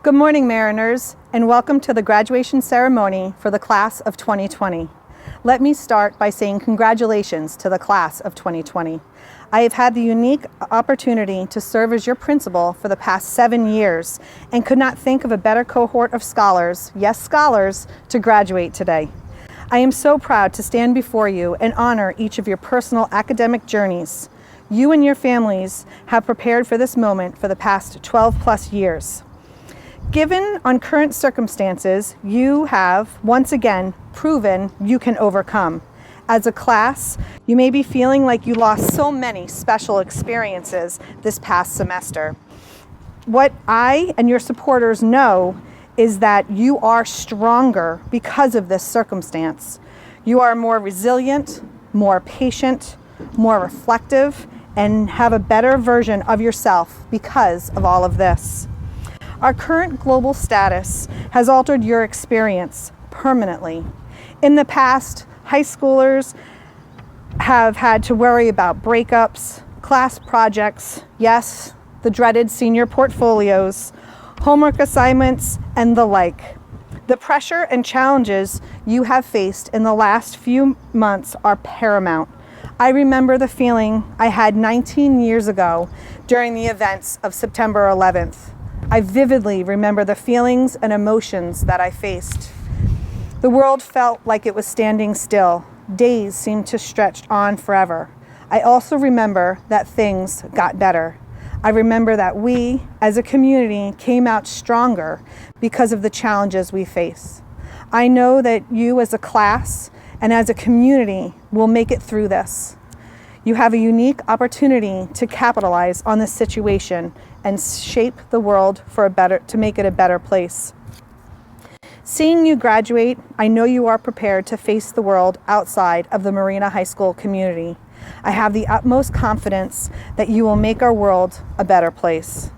Good morning, Mariners, and welcome to the graduation ceremony for the class of 2020. Let me start by saying congratulations to the class of 2020. I have had the unique opportunity to serve as your principal for the past 7 years and could not think of a better cohort of scholars, yes, scholars, to graduate today. I am so proud to stand before you and honor each of your personal academic journeys. You and your families have prepared for this moment for the past 12 plus years. Given on current circumstances, you have once again proven you can overcome. As a class, you may be feeling like you lost so many special experiences this past semester. What I and your supporters know is that you are stronger because of this circumstance. You are more resilient, more patient, more reflective, and have a better version of yourself because of all of this. Our current global status has altered your experience permanently. In the past, high schoolers have had to worry about breakups, class projects, yes, the dreaded senior portfolios, homework assignments, and the like. The pressure and challenges you have faced in the last few months are paramount. I remember the feeling I had 19 years ago during the events of September 11th. I vividly remember the feelings and emotions that I faced. The world felt like it was standing still. Days seemed to stretch on forever. I also remember that things got better. I remember that we, as a community, came out stronger because of the challenges we face. I know that you as a class and as a community will make it through this. You have a unique opportunity to capitalize on this situation and shape the world to make it a better place. Seeing you graduate, I know you are prepared to face the world outside of the Marina High School community. I have the utmost confidence that you will make our world a better place.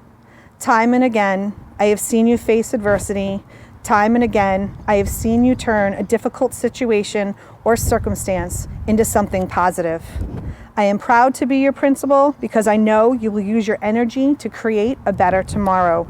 Time and again, I have seen you face adversity. Time and again, I have seen you turn a difficult situation or circumstance into something positive. I am proud to be your principal because I know you will use your energy to create a better tomorrow.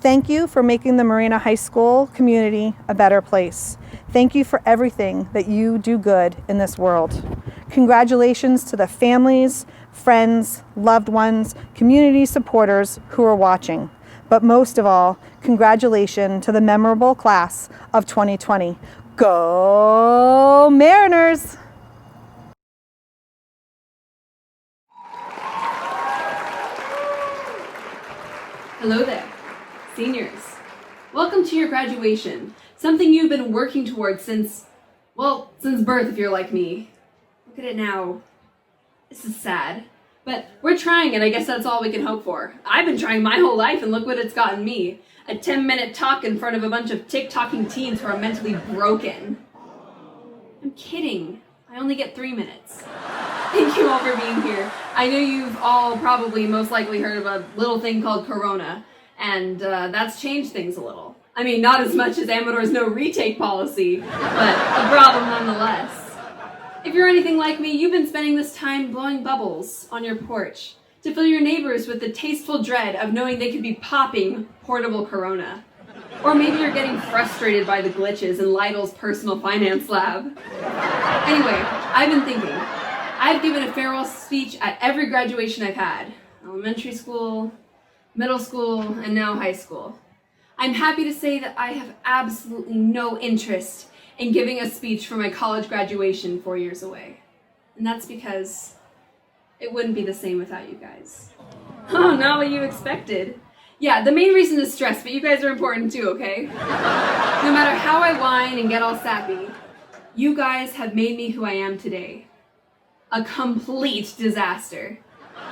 Thank you for making the Marina High School community a better place. Thank you for everything that you do good in this world. Congratulations to the families, friends, loved ones, community supporters who are watching. But most of all, congratulations to the memorable class of 2020. Go Mariners! Hello there, seniors. Welcome to your graduation, something you've been working towards since birth if you're like me. Look at it now. This is sad, but we're trying and I guess that's all we can hope for. I've been trying my whole life and look what it's gotten me. A 10-minute talk in front of a bunch of tick-tocking teens who are mentally broken. I'm kidding. I only get 3 minutes. Thank you all for being here. I know you've all probably most likely heard of a little thing called Corona, and that's changed things a little. I mean, not as much as Amador's no retake policy, but a problem nonetheless. If you're anything like me, you've been spending this time blowing bubbles on your porch to fill your neighbors with the tasteful dread of knowing they could be popping portable Corona. Or maybe you're getting frustrated by the glitches in Lytle's personal finance lab. Anyway, I've been thinking. I've given a farewell speech at every graduation I've had. Elementary school, middle school, and now high school. I'm happy to say that I have absolutely no interest in giving a speech for my college graduation 4 years away. And that's because it wouldn't be the same without you guys. Oh, not what you expected. Yeah, the main reason is stress, but you guys are important too, okay? No matter how I whine and get all sappy, you guys have made me who I am today. A complete disaster.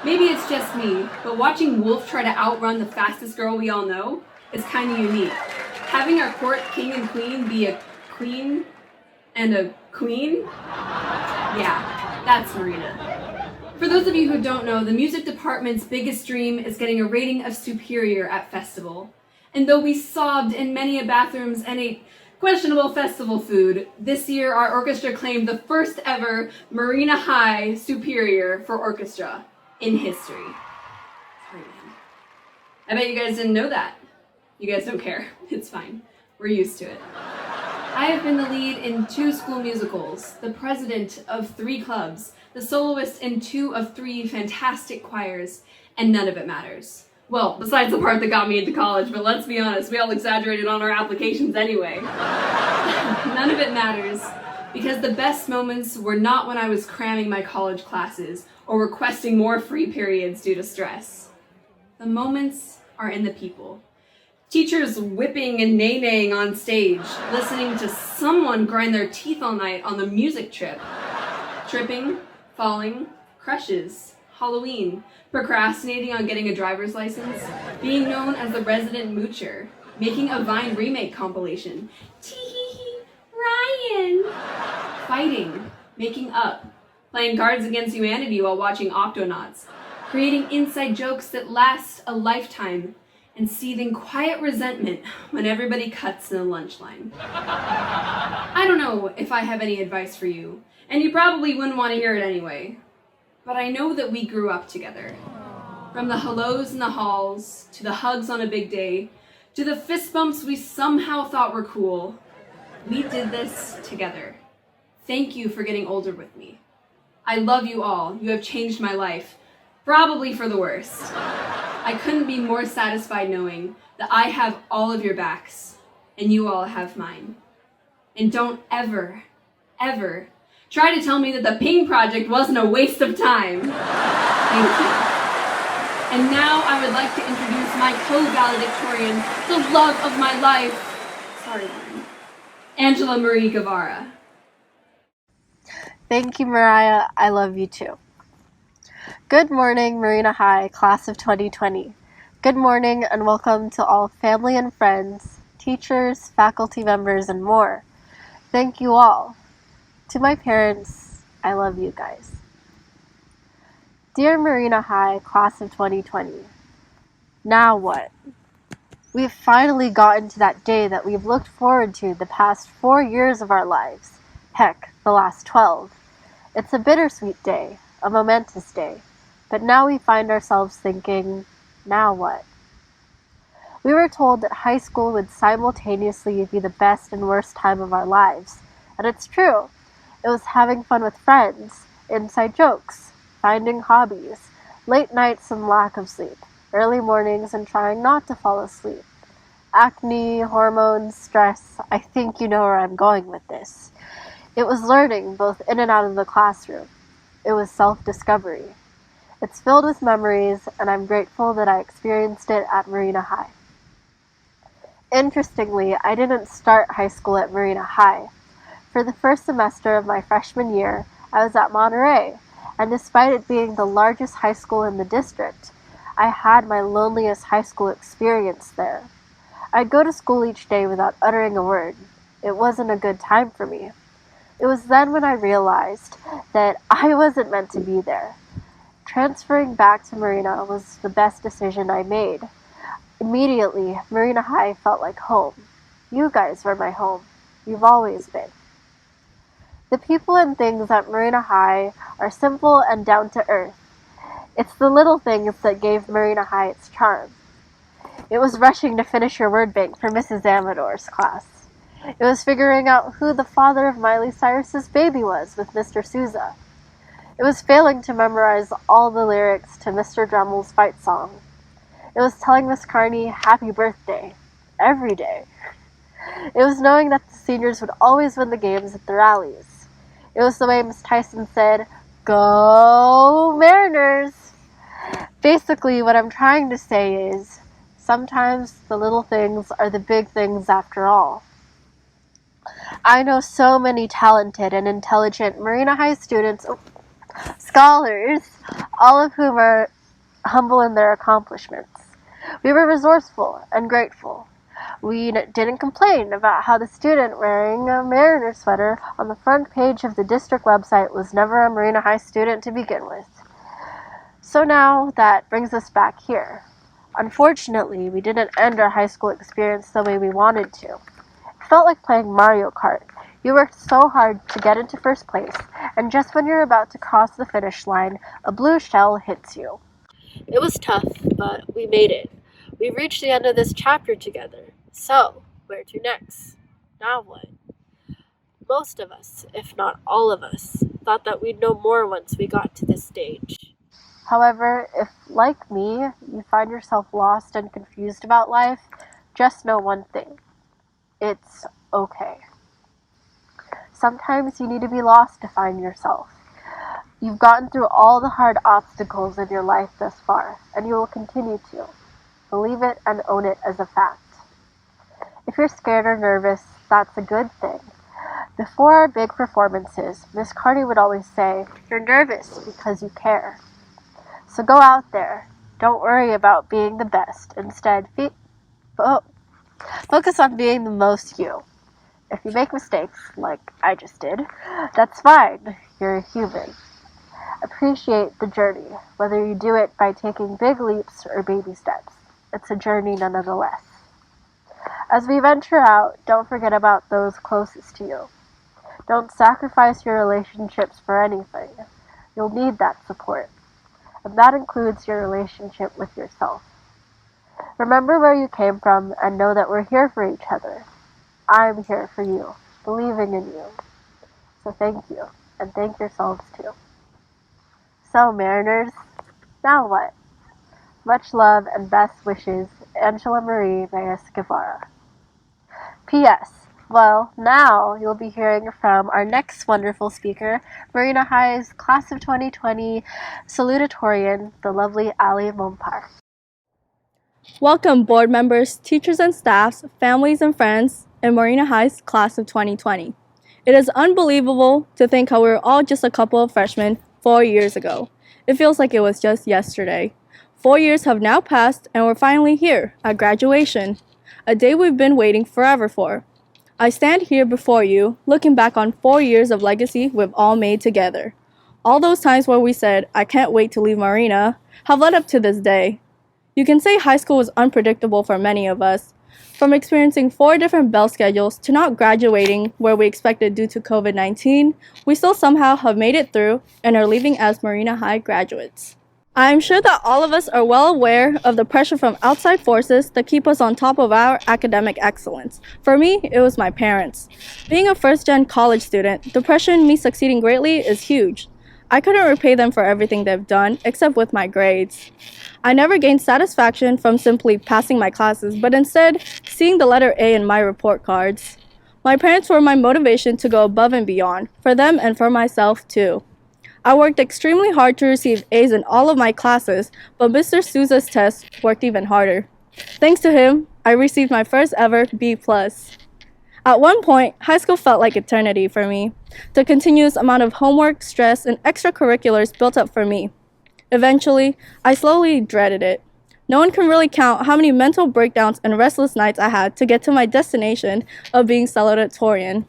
Maybe it's just me, but watching Wolf try to outrun the fastest girl we all know is kind of unique. Having our court king and queen be a queen and a queen? Yeah, that's Marina. For those of you who don't know, the music department's biggest dream is getting a rating of superior at festival. And though we sobbed in many a bathrooms and ate Questionable festival food. This year, our orchestra claimed the first ever Marina High Superior for orchestra in history. Sorry, man. I bet you guys didn't know that. You guys don't care. It's fine. We're used to it. I have been the lead in 2 school musicals, the president of 3 clubs, the soloist in 2 of 3 fantastic choirs, and none of it matters. Well, besides the part that got me into college, but let's be honest, we all exaggerated on our applications anyway. None of it matters, because the best moments were not when I was cramming my college classes or requesting more free periods due to stress. The moments are in the people. Teachers whipping and nay-naying on stage, listening to someone grind their teeth all night on the music trip. Tripping, falling, crushes, Halloween, procrastinating on getting a driver's license, being known as the resident moocher, making a Vine remake compilation, tee-hee-hee, Ryan, fighting, making up, playing Cards Against Humanity while watching Octonauts, creating inside jokes that last a lifetime, and seething quiet resentment when everybody cuts in the lunch line. I don't know if I have any advice for you, and you probably wouldn't want to hear it anyway. But I know that we grew up together. From the hellos in the halls, to the hugs on a big day, to the fist bumps we somehow thought were cool. We did this together. Thank you for getting older with me. I love you all. You have changed my life. Probably for the worst. I couldn't be more satisfied knowing that I have all of your backs, and you all have mine. And don't ever, ever try to tell me that the Ping Project wasn't a waste of time. Thank you. And now I would like to introduce my co-valedictorian, the love of my life. Sorry, Lauren. Angela Marie Guevara. Thank you, Mariah. I love you too. Good morning, Marina High, class of 2020. Good morning and welcome to all family and friends, teachers, faculty members, and more. Thank you all. To my parents, I love you guys. Dear Marina High, class of 2020, now what? We've finally gotten to that day that we've looked forward to the past 4 years of our lives. Heck, the last 12. It's a bittersweet day, a momentous day, but now we find ourselves thinking, now what? We were told that high school would simultaneously be the best and worst time of our lives, and it's true. It was having fun with friends, inside jokes, finding hobbies, late nights and lack of sleep, early mornings and trying not to fall asleep. Acne, hormones, stress, I think you know where I'm going with this. It was learning both in and out of the classroom. It was self-discovery. It's filled with memories, and I'm grateful that I experienced it at Marina High. Interestingly, I didn't start high school at Marina High. For the first semester of my freshman year, I was at Monterey, and despite it being the largest high school in the district, I had my loneliest high school experience there. I'd go to school each day without uttering a word. It wasn't a good time for me. It was then when I realized that I wasn't meant to be there. Transferring back to Marina was the best decision I made. Immediately, Marina High felt like home. You guys were my home. You've always been. The people and things at Marina High are simple and down to earth. It's the little things that gave Marina High its charm. It was rushing to finish your word bank for Mrs. Amador's class. It was figuring out who the father of Miley Cyrus's baby was with Mr. Sousa. It was failing to memorize all the lyrics to Mr. Drummel's fight song. It was telling Miss Carney happy birthday every day. It was knowing that the seniors would always win the games at the rallies. It was the way Miss Tyson said, "Go Mariners!" Basically, what I'm trying to say is, sometimes the little things are the big things after all. I know so many talented and intelligent Marina High students, scholars, all of whom are humble in their accomplishments. We were resourceful and grateful. We didn't complain about how the student wearing a Mariner sweater on the front page of the district website was never a Marina High student to begin with. So now that brings us back here. Unfortunately, we didn't end our high school experience the way we wanted to. It felt like playing Mario Kart. You worked so hard to get into first place, and just when you're about to cross the finish line, a blue shell hits you. It was tough, but we made it. We've reached the end of this chapter together. So, where to next? Now what? Most of us, if not all of us, thought that we'd know more once we got to this stage. However, if, like me, you find yourself lost and confused about life, just know one thing. It's okay. Sometimes you need to be lost to find yourself. You've gotten through all the hard obstacles in your life thus far, and you will continue to. Believe it and own it as a fact. If you're scared or nervous, that's a good thing. Before our big performances, Miss Carty would always say, "You're nervous because you care." So go out there. Don't worry about being the best. Instead, focus on being the most you. If you make mistakes, like I just did, that's fine. You're a human. Appreciate the journey, whether you do it by taking big leaps or baby steps. It's a journey nonetheless. As we venture out, don't forget about those closest to you. Don't sacrifice your relationships for anything. You'll need that support. And that includes your relationship with yourself. Remember where you came from and know that we're here for each other. I'm here for you, believing in you. So thank you, and thank yourselves too. So, Mariners, now what? Much love and best wishes, Angela Marie Reyes Guevara. P.S. Well, now you'll be hearing from our next wonderful speaker, Marina High's Class of 2020 Salutatorian, the lovely Ali Mompar. Welcome, board members, teachers and staffs, families and friends, in Marina High's Class of 2020. It is unbelievable to think how we were all just a couple of freshmen 4 years ago. It feels like it was just yesterday. 4 years have now passed and we're finally here at graduation, a day we've been waiting forever for. I stand here before you, looking back on 4 years of legacy we've all made together. All those times where we said, "I can't wait to leave Marina," have led up to this day. You can say high school was unpredictable for many of us, from experiencing 4 different bell schedules to not graduating where we expected due to COVID-19, we still somehow have made it through and are leaving as Marina High graduates. I am sure that all of us are well aware of the pressure from outside forces that keep us on top of our academic excellence. For me, it was my parents. Being a first-gen college student, the pressure in me succeeding greatly is huge. I couldn't repay them for everything they've done, except with my grades. I never gained satisfaction from simply passing my classes, but instead seeing the letter A in my report cards. My parents were my motivation to go above and beyond, for them and for myself too. I worked extremely hard to receive A's in all of my classes, but Mr. Souza's test worked even harder. Thanks to him, I received my first ever B+. At one point, high school felt like eternity for me. The continuous amount of homework, stress, and extracurriculars built up for me. Eventually, I slowly dreaded it. No one can really count how many mental breakdowns and restless nights I had to get to my destination of being salutatorian.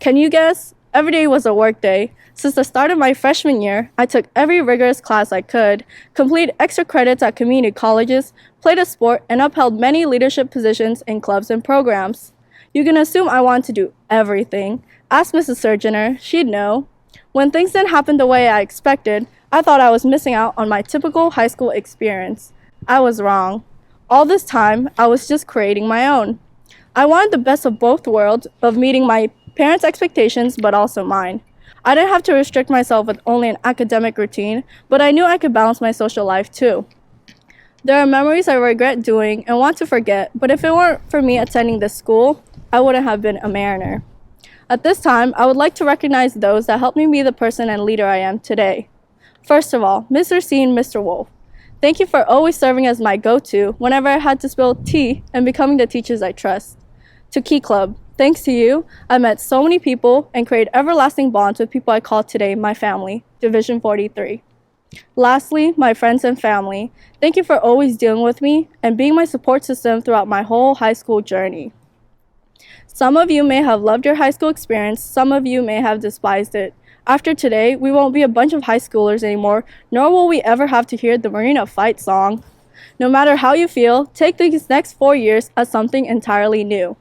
Can you guess? Every day was a work day. Since the start of my freshman year, I took every rigorous class I could, completed extra credits at community colleges, played a sport, and upheld many leadership positions in clubs and programs. You can assume I wanted to do everything. Ask Mrs. Surgener, she'd know. When things didn't happen the way I expected, I thought I was missing out on my typical high school experience. I was wrong. All this time, I was just creating my own. I wanted the best of both worlds, of meeting my parents' expectations, but also mine. I didn't have to restrict myself with only an academic routine, but I knew I could balance my social life too. There are memories I regret doing and want to forget, but if it weren't for me attending this school, I wouldn't have been a Mariner. At this time, I would like to recognize those that helped me be the person and leader I am today. First of all, Mr. C and Mr. Wolf. Thank you for always serving as my go-to whenever I had to spill tea and becoming the teachers I trust. To Key Club, thanks to you, I met so many people and created everlasting bonds with people I call today my family, Division 43. Lastly, my friends and family, thank you for always dealing with me and being my support system throughout my whole high school journey. Some of you may have loved your high school experience, some of you may have despised it. After today, we won't be a bunch of high schoolers anymore, nor will we ever have to hear the Marina fight song. No matter how you feel, take these next 4 years as something entirely new.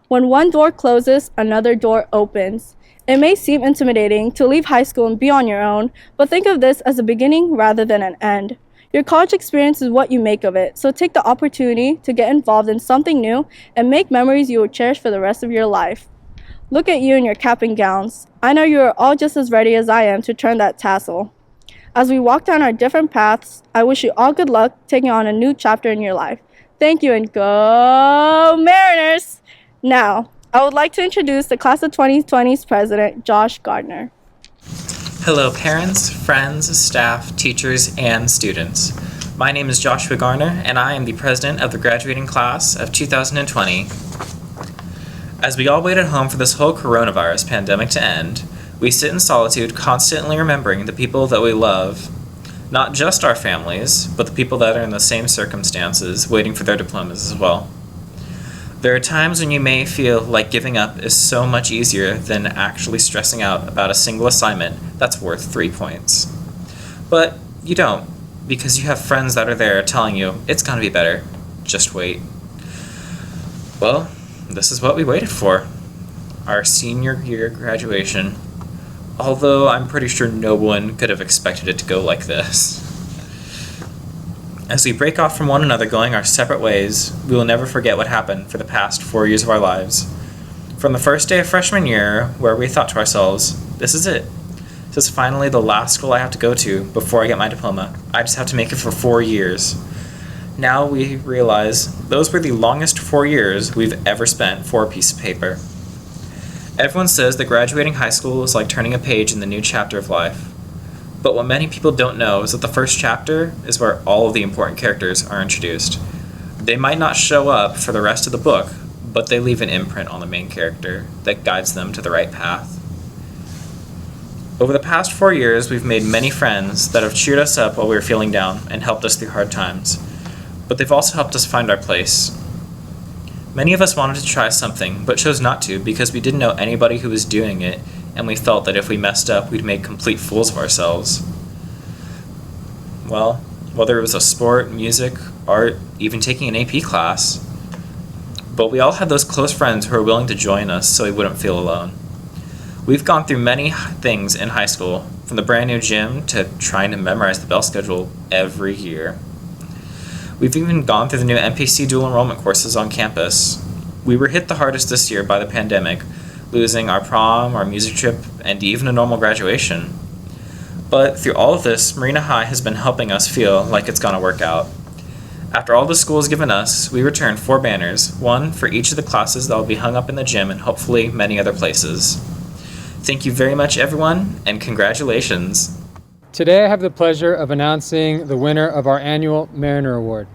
When one door closes, another door opens. It may seem intimidating to leave high school and be on your own, but think of this as a beginning rather than an end. Your college experience is what you make of it, so take the opportunity to get involved in something new and make memories you will cherish for the rest of your life. Look at you in your cap and gowns. I know you are all just as ready as I am to turn that tassel. As we walk down our different paths, I wish you all good luck taking on a new chapter in your life. Thank you and go Mariners! Now, I would like to introduce the Class of 2020's President, Josh Gardner. Hello parents, friends, staff, teachers, and students. My name is Joshua Garner, and I am the President of the graduating class of 2020. As we all wait at home for this whole coronavirus pandemic to end, we sit in solitude constantly remembering the people that we love. Not just our families, but the people that are in the same circumstances waiting for their diplomas as well. There are times when you may feel like giving up is so much easier than actually stressing out about a single assignment that's worth 3 points. But you don't, because you have friends that are there telling you it's gonna be better, just wait. Well, this is what we waited for, our senior year graduation. Although I'm pretty sure no one could have expected it to go like this. As we break off from one another going our separate ways, we will never forget what happened for the past 4 years of our lives. From the first day of freshman year, where we thought to ourselves, this is it. This is finally the last school I have to go to before I get my diploma. I just have to make it for 4 years. Now we realize those were the longest 4 years we've ever spent for a piece of paper. Everyone says that graduating high school is like turning a page in the new chapter of life. But what many people don't know is that the first chapter is where all of the important characters are introduced. They might not show up for the rest of the book, but they leave an imprint on the main character that guides them to the right path. Over the past 4 years, we've made many friends that have cheered us up while we were feeling down and helped us through hard times. But they've also helped us find our place. Many of us wanted to try something, but chose not to because we didn't know anybody who was doing it, and we felt that if we messed up, we'd make complete fools of ourselves. Well, whether it was a sport, music, art, even taking an AP class, but we all had those close friends who were willing to join us so we wouldn't feel alone. We've gone through many things in high school, from the brand new gym to trying to memorize the bell schedule every year. We've even gone through the new MPC dual enrollment courses on campus. We were hit the hardest this year by the pandemic, losing our prom, our music trip, and even a normal graduation. But through all of this, Marina High has been helping us feel like it's gonna work out. After all the school has given us, we returned 4 banners, one for each of the classes that will be hung up in the gym and hopefully many other places. Thank you very much, everyone, and congratulations. Today I have the pleasure of announcing the winner of our annual Mariner Award.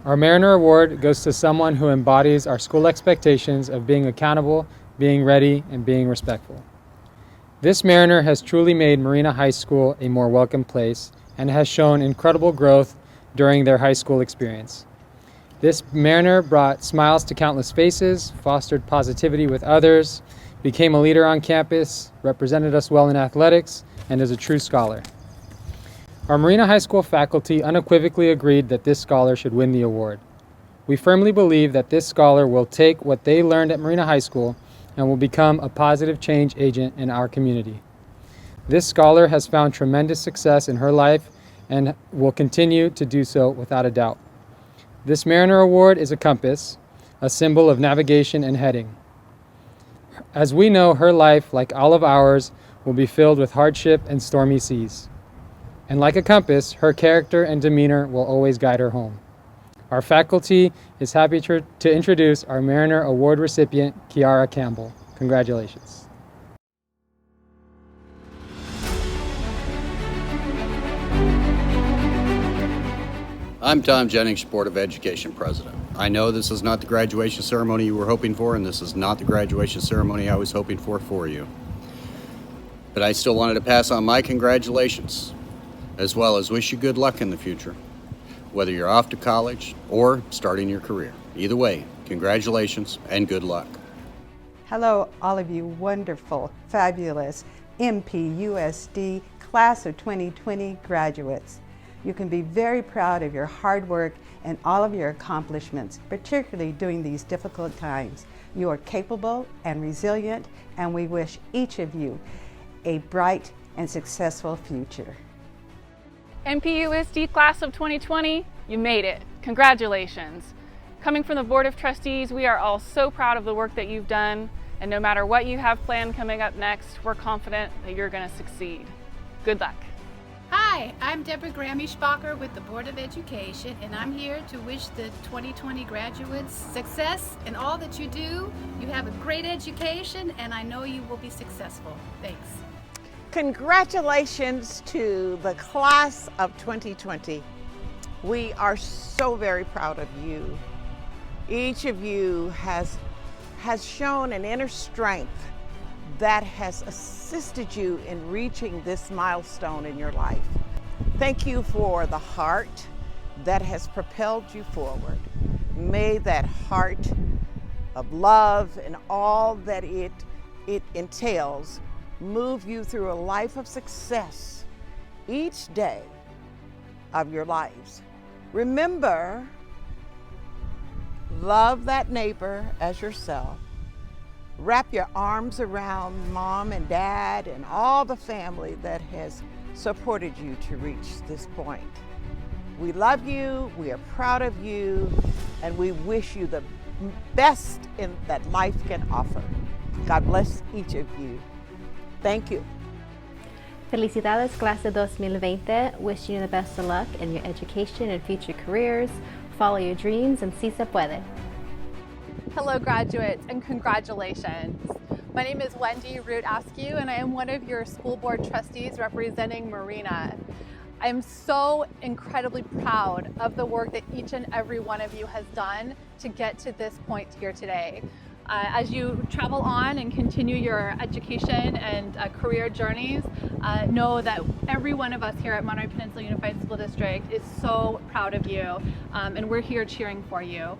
Our Mariner Award goes to someone who embodies our school expectations of being accountable, being ready, and being respectful. This Mariner has truly made Marina High School a more welcome place and has shown incredible growth during their high school experience. This Mariner brought smiles to countless faces, fostered positivity with others, became a leader on campus, represented us well in athletics, and is a true scholar. Our Marina High School faculty unequivocally agreed that this scholar should win the award. We firmly believe that this scholar will take what they learned at Marina High School and will become a positive change agent in our community. This scholar has found tremendous success in her life and will continue to do so without a doubt. This Mariner Award is a compass, a symbol of navigation and heading. As we know, her life, like all of ours, will be filled with hardship and stormy seas. And like a compass, her character and demeanor will always guide her home. Our faculty is happy to introduce our Mariner Award recipient, Kiara Campbell. Congratulations. I'm Tom Jennings, Board of Education President. I know this is not the graduation ceremony you were hoping for, and this is not the graduation ceremony I was hoping for you. But I still wanted to pass on my congratulations, as well as wish you good luck in the future, whether you're off to college or starting your career. Either way, congratulations and good luck. Hello, all of you wonderful, fabulous MPUSD Class of 2020 graduates. You can be very proud of your hard work and all of your accomplishments, particularly during these difficult times. You are capable and resilient, and we wish each of you a bright and successful future. MPUSD Class of 2020, you made it. Congratulations. Coming from the Board of Trustees, we are all so proud of the work that you've done, and no matter what you have planned coming up next, we're confident that you're going to succeed. Good luck. Hi, I'm Deborah Grammy-Spacher with the Board of Education, and I'm here to wish the 2020 graduates success in all that you do. You have a great education, and I know you will be successful. Thanks. Congratulations to the class of 2020. We are so very proud of you. Each of you has shown an inner strength that has assisted you in reaching this milestone in your life. Thank you for the heart that has propelled you forward. May that heart of love and all that it entails move you through a life of success each day of your lives. Remember, love that neighbor as yourself. Wrap your arms around mom and dad and all the family that has supported you to reach this point. We love you, we are proud of you, and we wish you the best that life can offer. God bless each of you. Thank you. Felicidades, clase 2020. Wishing you the best of luck in your education and future careers. Follow your dreams and si se puede. Hello graduates and congratulations. My name is Wendy Root Askew and I am one of your school board trustees representing Marina. I am so incredibly proud of the work that each and every one of you has done to get to this point here today. As you travel on and continue your education and career journeys, know that every one of us here at Monterey Peninsula Unified School District is so proud of you, and we're here cheering for you.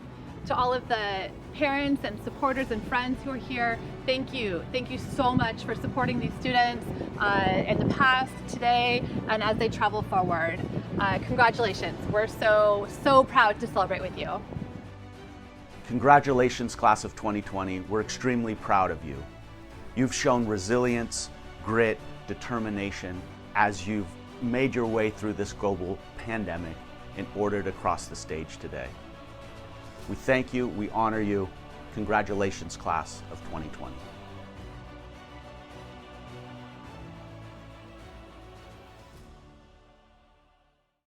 To all of the parents and supporters and friends who are here, thank you. Thank you so much for supporting these students in the past, today, and as they travel forward. Congratulations. We're so proud to celebrate with you. Congratulations, class of 2020. We're extremely proud of you. You've shown resilience, grit, determination as you've made your way through this global pandemic in order to cross the stage today. We thank you, we honor you. Congratulations, class of 2020.